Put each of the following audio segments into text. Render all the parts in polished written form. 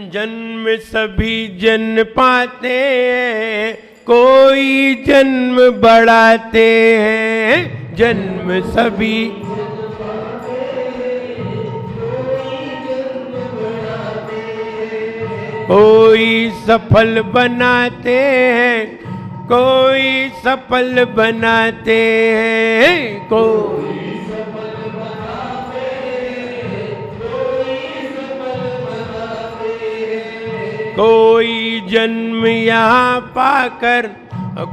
जन्म सभी जन पाते हैं, कोई जन्म बढ़ाते हैं। जन्म सभी कोई सफल बनाते हैं, कोई सफल बनाते हैं, कोई कोई जन्म यहाँ पाकर,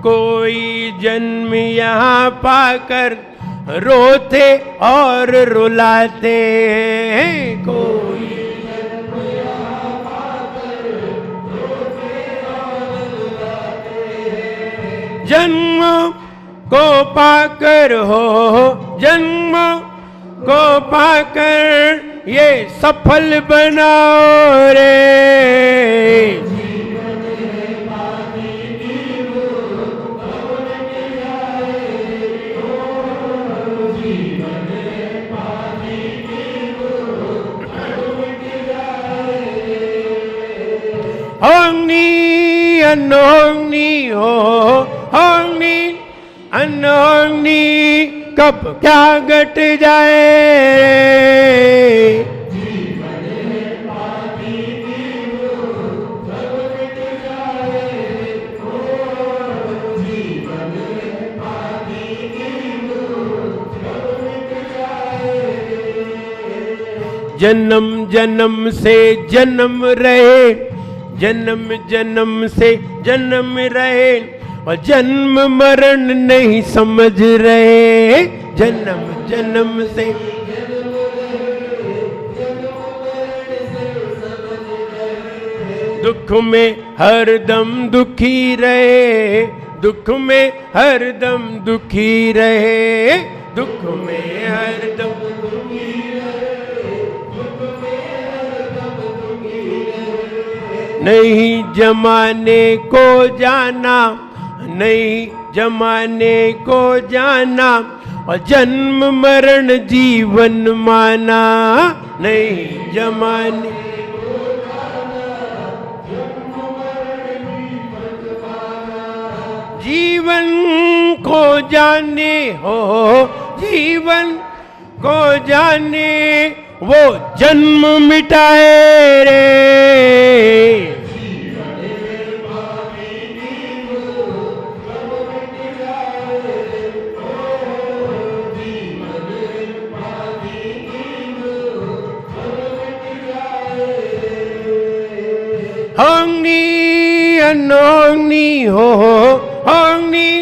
कोई जन्म यहाँ पाकर रोते और रुलाते हैं। कोई जन्म यहाँ पाकर रोते और रुलाते हैं। जन्म को पाकर हो, जन्म को पाकर ये सफल बनाओ रे। होंगी अनहोंगी हो, होंगी अनहोंगी कब क्या घट जाए। जन्म जन्म से जन्म रहे, जन्म जन्म से जन्म रहे और जन्म मरण नहीं समझ रहे। जन्म जन्म से दुख में हरदम दुखी रहे, दुख में हरदम दुखी रहे, दुख में हरदम दुखी रहे, दुख में हरदम दुखी रहे। नहीं जमाने को जाना, नहीं जमाने को जाना और जन्म मरण जीवन माना। नहीं जमाने को जाना, जन्म मरण जीवन माना। जीवन को जाने हो, जीवन को जाने वो जन्म मिटाए रे। होंगी अनहोंगी हो, होंगी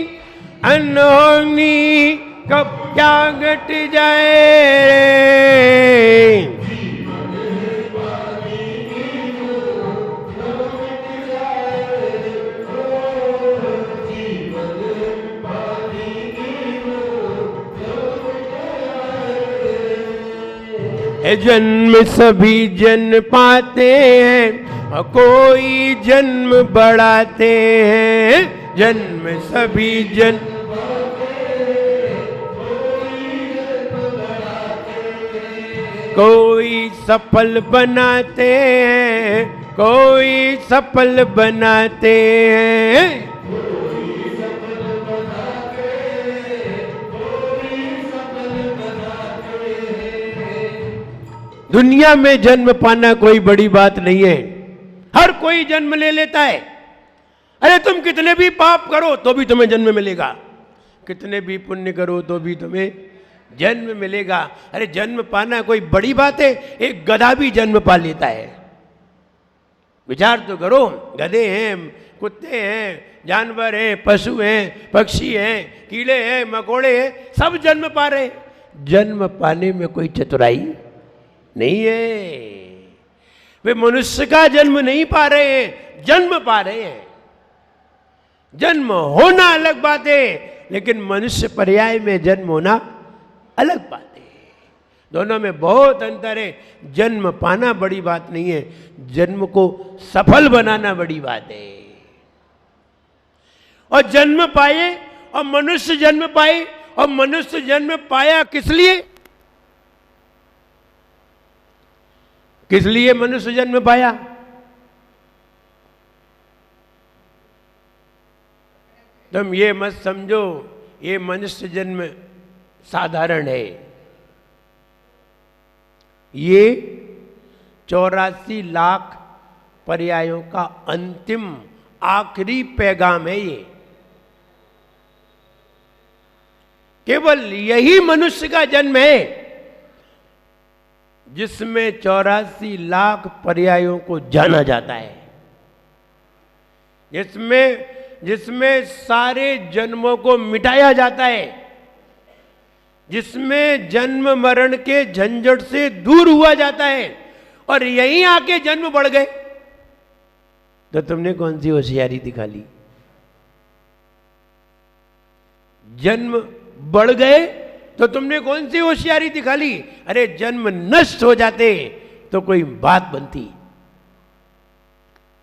अनहोंगी कब क्या घट जाए। जन्म सभी जन पाते हैं, कोई जन्म बढ़ाते हैं। जन्म सभी जन कोई सफल बनाते हैं, कोई सफल बनाते हैं। दुनिया में जन्म पाना कोई बड़ी बात नहीं है, हर कोई जन्म ले लेता है। अरे तुम कितने भी पाप करो तो भी तुम्हें जन्म मिलेगा, कितने भी पुण्य करो तो भी तुम्हें जन्म मिलेगा। अरे जन्म पाना कोई बड़ी बात है? एक गधा भी जन्म पा लेता है। विचार तो करो, गधे हैं, कुत्ते हैं, जानवर हैं, पशु हैं, पक्षी हैं, कीड़े हैं, मकोड़े हैं, सब जन्म पा रहे। जन्म पाने में कोई चतुराई नहीं है। वे मनुष्य का जन्म नहीं पा रहे हैं, जन्म पा रहे हैं। जन्म होना अलग बात है, लेकिन मनुष्य पर्याय में जन्म होना अलग बात है। दोनों में बहुत अंतर है। जन्म पाना बड़ी बात नहीं है, जन्म को सफल बनाना बड़ी बात है। और जन्म पाए और मनुष्य जन्म पाए, और मनुष्य जन्म पाया किस लिए? किस लिए मनुष्य जन्म पाया? तुम ये मत समझो ये मनुष्य जन्म साधारण है। ये 84 लाख पर्यायों का अंतिम आखिरी पैगाम है। ये केवल यही मनुष्य का जन्म है जिसमें 84 लाख पर्यायों को जाना जाता है, जिसमें सारे जन्मों को मिटाया जाता है, जिसमें जन्म मरण के झंझट से दूर हुआ जाता है, और यहीं आके जन्म बढ़ गए तो तुमने कौन सी होशियारी दिखा ली? जन्म बढ़ गए तो तुमने कौन सी होशियारी दिखा ली? अरे जन्म नष्ट हो जाते तो कोई बात बनती।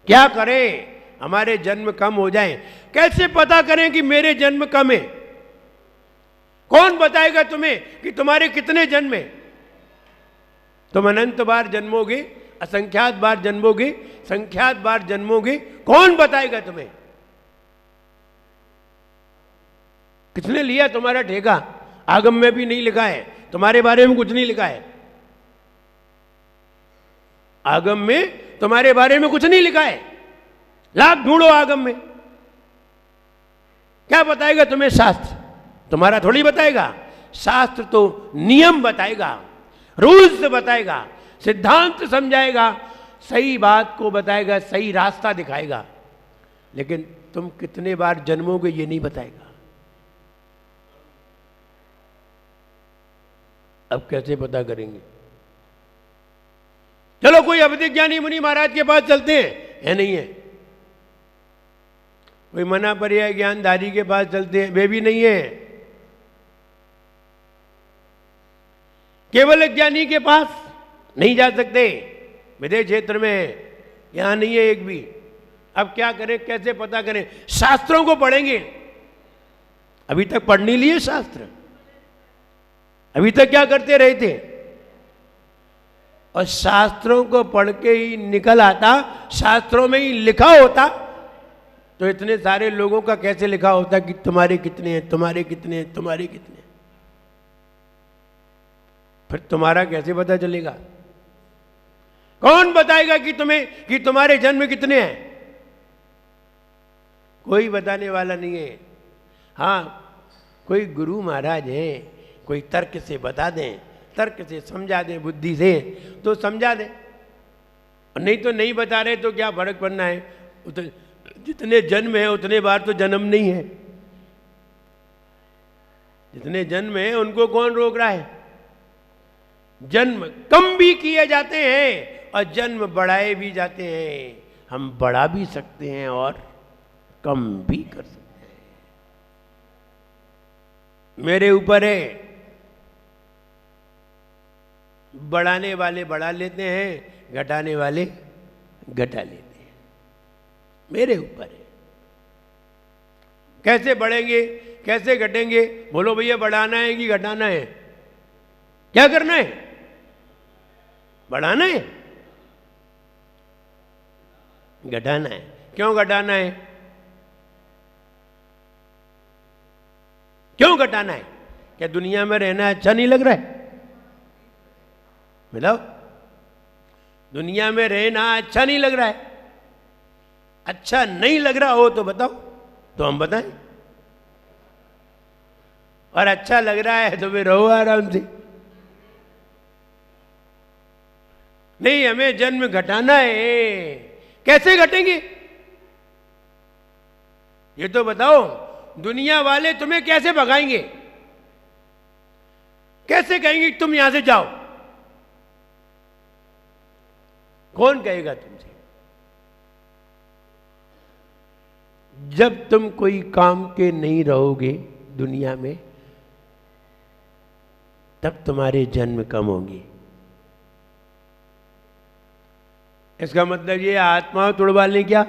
क्या करें हमारे जन्म कम हो जाएं? कैसे पता करें कि मेरे जन्म कम है? कौन बताएगा तुम्हें कि तुम्हारे कितने जन्म हैं? तुम अनंत बार जन्मोगे, असंख्यात बार जन्मोगे, संख्यात बार जन्मोगे, कौन बताएगा तुम्हें? किसने लिया तुम्हारा ठेका? आगम में भी नहीं लिखा है, तुम्हारे बारे में कुछ नहीं लिखा है। आगम में तुम्हारे बारे में कुछ नहीं लिखा है। लाख ढूंढो आगम में, क्या बताएगा तुम्हें शास्त्र? तुम्हारा थोड़ी बताएगा। शास्त्र तो नियम बताएगा, रूल्स बताएगा, सिद्धांत समझाएगा, सही बात को बताएगा, सही रास्ता दिखाएगा। लेकिन तुम कितने बार जन्मोगे ये नहीं बताएगा। अब कैसे पता करेंगे? चलो कोई अवधिक ज्ञानी मुनि महाराज के पास चलते हैं, है नहीं है? कोई मना पर्याय ज्ञानधारी के पास चलते हैं, वे भी नहीं है। केवल ज्ञानी के पास नहीं जा सकते, विदेश क्षेत्र में, यहां नहीं है एक भी। अब क्या करें, कैसे पता करें? शास्त्रों को पढ़ेंगे। अभी तक पढ़ नहीं लिए शास्त्र, अभी तक क्या करते रहे थे? और शास्त्रों को पढ़ के ही निकल आता, शास्त्रों में ही लिखा होता तो इतने सारे लोगों का कैसे लिखा होता कि तुम्हारे कितने हैं, तुम्हारे कितने हैं, तुम्हारे कितने हैं? फिर तुम्हारा कैसे पता चलेगा? कौन बताएगा कि तुम्हारे जन्म कितने हैं? कोई बताने वाला नहीं है। हाँ, कोई गुरु महाराज है, कोई तर्क से बता दें, तर्क से समझा दें, बुद्धि से तो समझा दें, और नहीं तो नहीं बता रहे तो क्या फर्क पड़ना है? जितने जन्म है उतने बार तो जन्म नहीं है। जितने जन्म है उनको कौन रोक रहा है? जन्म कम भी किए जाते हैं और जन्म बढ़ाए भी जाते हैं। हम बढ़ा भी सकते हैं और कम भी कर सकते हैं, मेरे ऊपर है। बढ़ाने वाले बढ़ा लेते हैं, घटाने वाले घटा लेते हैं, मेरे ऊपर है। कैसे बढ़ेंगे, कैसे घटेंगे? बोलो भैया, बढ़ाना है कि घटाना है? क्या करना है? बढ़ाना है, घटाना है। क्यों घटाना है? क्यों घटाना है? क्या दुनिया में रहना अच्छा नहीं लग रहा है? बताओ, दुनिया में रहना अच्छा नहीं लग रहा है? अच्छा नहीं लग रहा हो तो बताओ, तो हम बताएं। और अच्छा लग रहा है तो फिर रहो आराम से। नहीं, हमें जन्म घटाना है। कैसे घटेंगे ये तो बताओ। दुनिया वाले तुम्हें कैसे भगाएंगे? कैसे कहेंगे तुम यहां से जाओ? कौन कहेगा तुमसे? जब तुम कोई काम के नहीं रहोगे दुनिया में, तब तुम्हारे जन्म कम होंगे। इसका मतलब ये आत्माओं तुड़वाने क्या?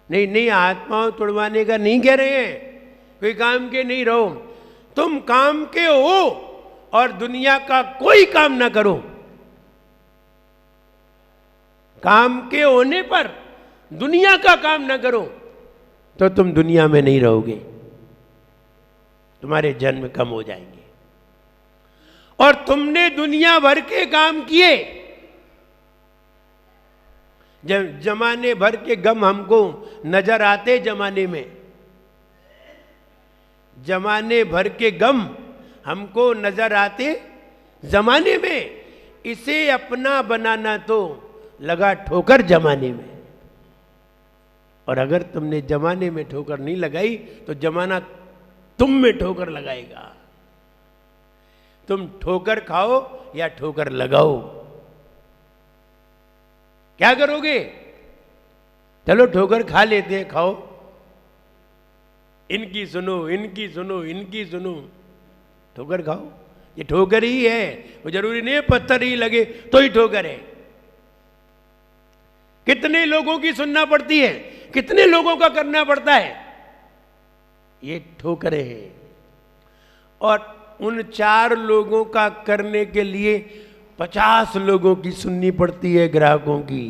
नहीं नहीं, आत्माओं तुड़वाने का नहीं कह रहे हैं। कोई काम के नहीं रहो, तुम काम के हो और दुनिया का कोई काम ना करो। काम के होने पर दुनिया का काम ना करो, तो तुम दुनिया में नहीं रहोगे, तुम्हारे जन्म कम हो जाएंगे। और तुमने दुनिया भर के काम किए, जब जमाने भर के गम हमको नजर आते, जमाने भर के गम हमको नजर आते जमाने में, इसे अपना बनाना तो लगा ठोकर जमाने में। और अगर तुमने जमाने में ठोकर नहीं लगाई तो जमाना तुम में ठोकर लगाएगा। तुम ठोकर खाओ या ठोकर लगाओ, क्या करोगे? चलो ठोकर खा लेते हैं, खाओ। इनकी सुनो, इनकी सुनो, इनकी सुनो, ठोकर खाओ। ये ठोकर ही है, वो जरूरी नहीं है पत्थर ही लगे तो ही ठोकर है। कितने लोगों की सुनना पड़ती है, कितने लोगों का करना पड़ता है, ये ठोकरें हैं। और उन 4 लोगों का करने के लिए 50 लोगों की सुननी पड़ती है, ग्राहकों की।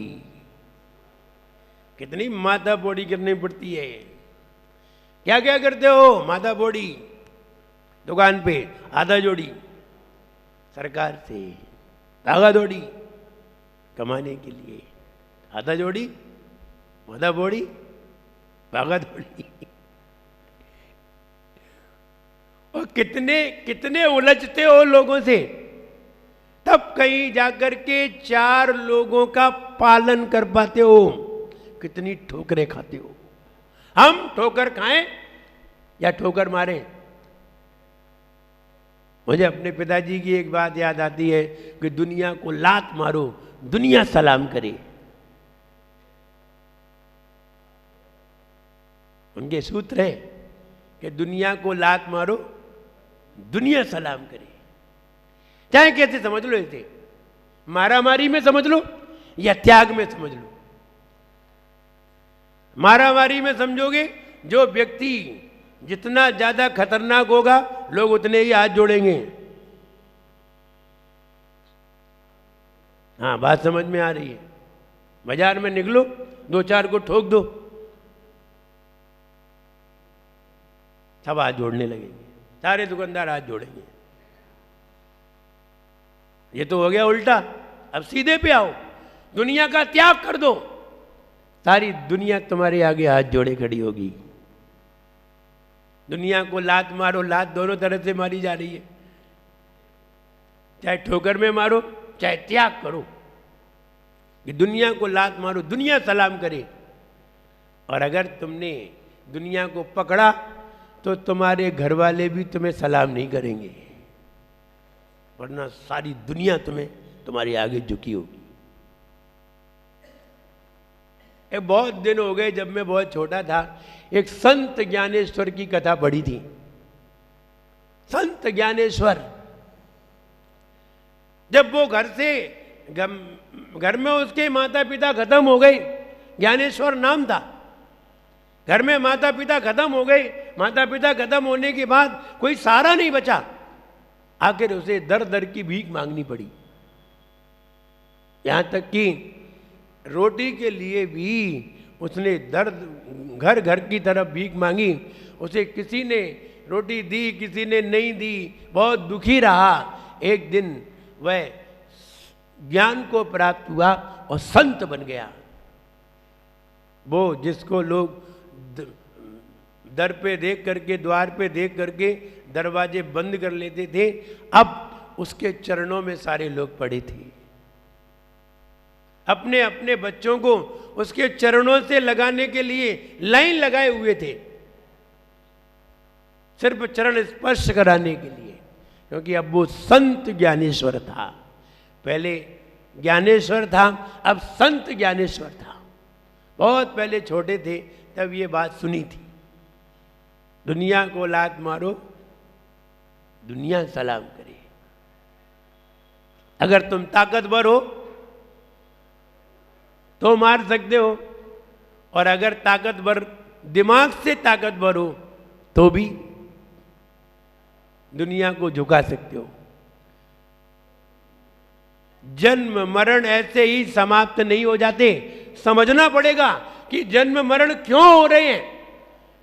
कितनी माथा बोड़ी करनी पड़ती है। क्या क्या करते हो? माथा बोड़ी दुकान पे, आधा जोड़ी सरकार से, धागा दौड़ी कमाने के लिए, आधा जोड़ी माथा बोड़ी, धागा दौड़ी। और कितने कितने उलझते हो लोगों से, तब कहीं जाकर के 4 लोगों का पालन कर पाते हो। कितनी ठोकरें खाते हो। हम ठोकर खाएं या ठोकर मारें? मुझे अपने पिताजी की एक बात याद आती है कि दुनिया को लात मारो, दुनिया सलाम करे। उनके सूत्र है कि दुनिया को लात मारो, दुनिया सलाम करे। चाहे कैसे समझ लो, इसे मारामारी में समझ लो या त्याग में समझ लो। मारामारी में समझोगे, जो व्यक्ति जितना ज्यादा खतरनाक होगा, लोग उतने ही हाथ जोड़ेंगे। हाँ, बात समझ में आ रही है? बाजार में निकलो, 2-4 को ठोक दो, सब हाथ जोड़ने लगेंगे, सारे दुकानदार हाथ जोड़ेंगे। ये तो हो गया उल्टा। अब सीधे पे आओ, दुनिया का त्याग कर दो, सारी दुनिया तुम्हारे आगे हाथ जोड़े खड़ी होगी। दुनिया को लात मारो, लात दोनों तरह से मारी जा रही है, चाहे ठोकर में मारो चाहे त्याग करो। कि दुनिया को लात मारो, दुनिया सलाम करे। और अगर तुमने दुनिया को पकड़ा तो तुम्हारे घर वाले भी तुम्हें सलाम नहीं करेंगे, वरना सारी दुनिया तुम्हारे आगे झुकी होगी। एक बहुत दिन हो गए, जब मैं बहुत छोटा था, एक संत ज्ञानेश्वर की कथा पढ़ी थी। संत ज्ञानेश्वर, जब वो घर में उसके माता पिता खत्म हो गए, ज्ञानेश्वर नाम था, घर में माता पिता खत्म हो गए। माता पिता खत्म होने के बाद कोई सहारा नहीं बचा, आखिर उसे दर दर की भीख मांगनी पड़ी। यहां तक कि रोटी के लिए भी उसने घर घर की तरफ भीख मांगी। उसे किसी ने रोटी दी, किसी ने नहीं दी, बहुत दुखी रहा। एक दिन वह ज्ञान को प्राप्त हुआ और संत बन गया। वो जिसको लोग दर पे देख करके, द्वार पे देख करके दरवाजे बंद कर लेते थे, अब उसके चरणों में सारे लोग पड़े थे। अपने अपने बच्चों को उसके चरणों से लगाने के लिए लाइन लगाए हुए थे, सिर्फ चरण स्पर्श कराने के लिए, क्योंकि अब वो संत ज्ञानेश्वर था। पहले ज्ञानेश्वर था, अब संत ज्ञानेश्वर था। बहुत पहले छोटे थे तब ये बात सुनी थी। दुनिया को लात मारो, दुनिया सलाम करे। अगर तुम ताकतवर हो तो मार सकते हो, और अगर ताकतवर दिमाग से ताकतवर हो तो भी दुनिया को झुका सकते हो। जन्म मरण ऐसे ही समाप्त नहीं हो जाते। समझना पड़ेगा कि जन्म मरण क्यों हो रहे हैं,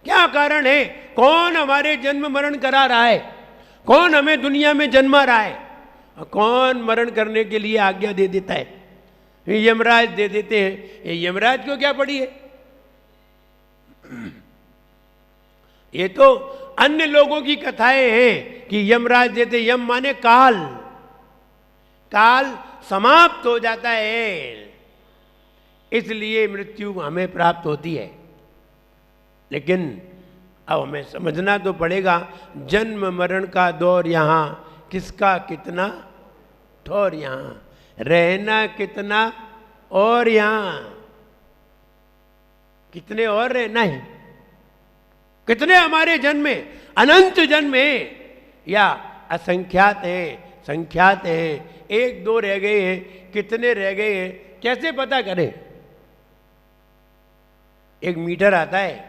क्या कारण है? कौन हमारे जन्म मरण करा रहा है? कौन हमें दुनिया में जन्मा रहा है? और कौन मरण करने के लिए आज्ञा दे देता है? यमराज दे देते हैं। ये यमराज को क्या पड़ी है? ये तो अन्य लोगों की कथाएं हैं कि यमराज देते। यम माने काल, काल समाप्त हो जाता है, इसलिए मृत्यु हमें प्राप्त होती है। लेकिन अब हमें समझना तो पड़ेगा, जन्म मरण का दौर यहाँ किसका कितना ठौर, यहाँ रहना कितना और यहाँ कितने और रहना है। कितने हमारे जन्म में, अनंत जन्म है या असंख्यात हैं, संख्यात हैं, एक दो रह गए हैं, कितने रह गए हैं, कैसे पता करें? एक मीटर आता है,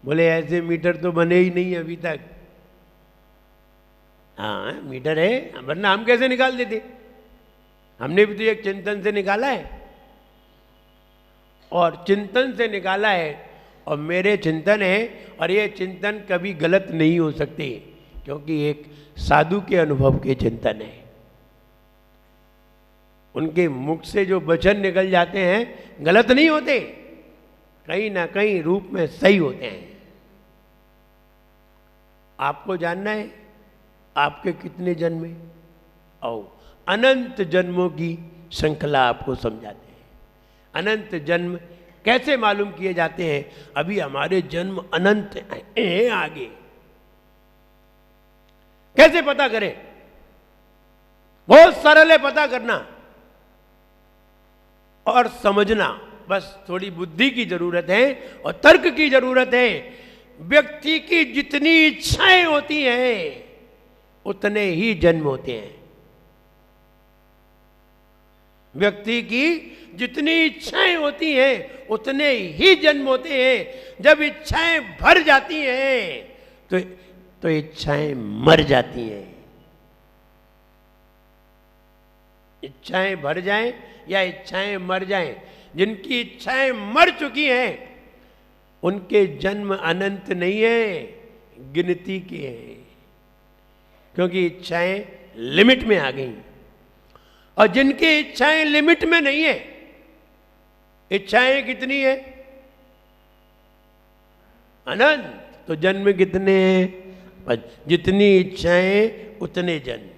बोले ऐसे मीटर तो बने ही नहीं अभी तक। हाँ मीटर है, वरना हम कैसे निकाल देते? हमने भी तो एक चिंतन से निकाला है, और चिंतन से निकाला है, और मेरे चिंतन है, और ये चिंतन कभी गलत नहीं हो सकते, क्योंकि एक साधु के अनुभव के चिंतन है। उनके मुख से जो वचन निकल जाते हैं गलत नहीं होते, कहीं ना कहीं रूप में सही होते हैं। आपको जानना है आपके कितने जन्म हैं? आओ अनंत जन्मों की श्रृंखला आपको समझाते हैं। अनंत जन्म कैसे मालूम किए जाते हैं? अभी हमारे जन्म अनंत हैं, आगे कैसे पता करें? बहुत सरल है पता करना और समझना, बस थोड़ी बुद्धि की जरूरत है और तर्क की जरूरत है। व्यक्ति की जितनी इच्छाएं होती हैं उतने ही जन्म होते हैं। व्यक्ति की जितनी इच्छाएं होती हैं उतने ही जन्म होते हैं। जब इच्छाएं भर जाती हैं तो इच्छाएं मर जाती हैं। इच्छाएं भर जाएं या इच्छाएं मर जाएं, जिनकी इच्छाएं मर चुकी हैं उनके जन्म अनंत नहीं है, गिनती के हैं, क्योंकि इच्छाएं लिमिट में आ गई। और जिनकी इच्छाएं लिमिट में नहीं है, इच्छाएं कितनी है? अनंत। तो जन्म कितने हैं? जितनी इच्छाएं उतने जन्म।